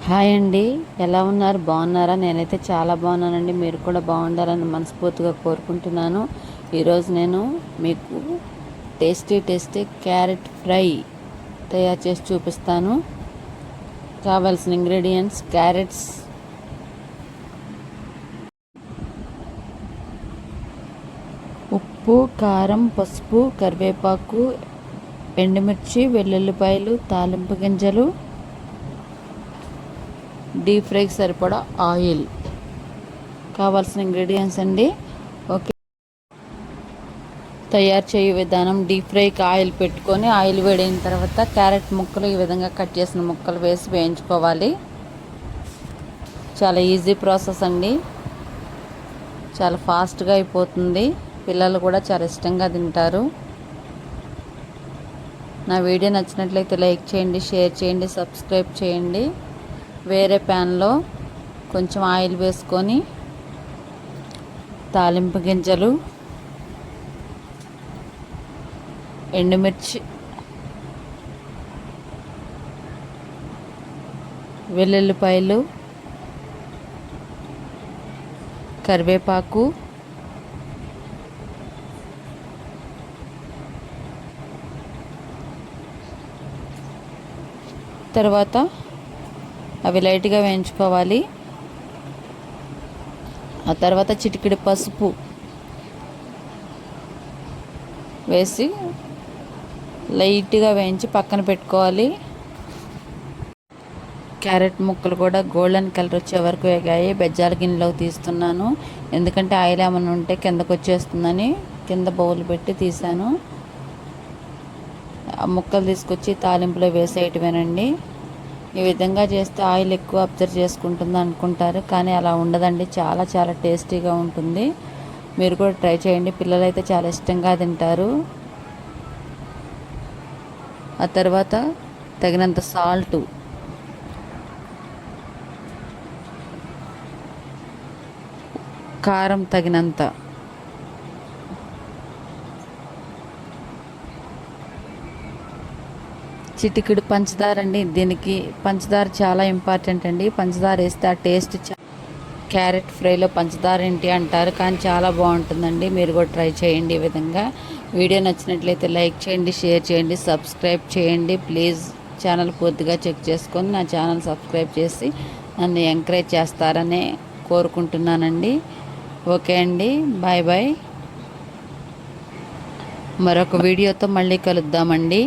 Hi అండి, ఎలా ఉన్నారు? బాగున్నారా? నేనైతే చాలా బాగున్నానండి. మీరు కూడా బాగుండాలని మనస్ఫూర్తిగా కోరుకుంటున్నాను. ఈరోజు నేను మీకు టేస్టీ క్యారెట్ ఫ్రై తయారు చేసి చూపిస్తాను. కావాల్సిన ఇంగ్రీడియంట్స్: క్యారెట్స్, ఉప్పు, కారం, పసుపు, కరివేపాకు, ఎండుమిర్చి, వెల్లుల్లిపాయలు, తాలింపు గింజలు, డీప్ ఫ్రైకి సరిపడా ఆయిల్. కావాల్సిన ఇంగ్రీడియంట్స్ అండి. ఓకే, తయారు చేయే విధానం: డీప్ ఫ్రైకి ఆయిల్ పెట్టుకొని ఆయిల్ వేడైన తర్వాత క్యారెట్ ముక్కలు ఈ విధంగా కట్ చేసిన ముక్కలు వేసి వేయించుకోవాలి. చాలా ఈజీ ప్రాసెస్ అండి, చాలా ఫాస్ట్గా అయిపోతుంది. పిల్లలు కూడా చాలా ఇష్టంగా తింటారు. నా వీడియో నచ్చినట్లయితే లైక్ చేయండి, షేర్ చేయండి, సబ్స్క్రైబ్ చేయండి. వేరే ప్యాన్లో కొంచెం ఆయిల్ వేసుకొని తాలింపు గింజలు, ఎండుమిర్చి, వెల్లుల్లిపాయలు, కరివేపాకు, తర్వాత అవి లైట్గా వేయించుకోవాలి. ఆ తర్వాత చిటికెడు పసుపు వేసి లైట్గా వేయించి పక్కన పెట్టుకోవాలి. క్యారెట్ ముక్కలు కూడా గోల్డెన్ కలర్ వచ్చే వరకు వేగాయి. బెజ్జాల గిన్నెలోకి తీస్తున్నాను, ఎందుకంటే ఆయిల్ ఏమైనా ఉంటే కిందకు వచ్చేస్తుందని కింద బౌల్ పెట్టి తీసాను. ఆ ముక్కలు తీసుకొచ్చి తాలింపులో వేసేయటమేనండి. ఈ విధంగా చేస్తే ఆయిల్ ఎక్కువ అబ్జర్వ్ చేసుకుంటుంది అనుకుంటారు, కానీ అలా ఉండదండి. చాలా టేస్టీగా ఉంటుంది. మీరు కూడా ట్రై చేయండి. పిల్లలు అయితే చాలా ఇష్టంగా తింటారు. ఆ తర్వాత తగినంత సాల్టు, కారం తగినంత, చిటికెడు పంచదార అండి. దీనికి పంచదార చాలా ఇంపార్టెంట్ అండి. పంచదార వేస్తే ఆ టేస్ట్ క్యారెట్ ఫ్రైలో పంచదార ఏంటి అంటారు, కానీ చాలా బాగుంటుందండి. మీరు కూడా ట్రై చేయండి ఈ విధంగా. వీడియో నచ్చినట్లయితే లైక్ చేయండి, షేర్ చేయండి, సబ్స్క్రైబ్ చేయండి. ప్లీజ్ ఛానల్ పూర్తిగా చెక్ చేసుకొని నా ఛానల్ సబ్స్క్రైబ్ చేసి నన్ను ఎంకరేజ్ చేస్తారని కోరుకుంటున్నానండి. ఓకే అండి, బాయ్ బాయ్. మరొక వీడియోతో మళ్ళీ కలుద్దామండి.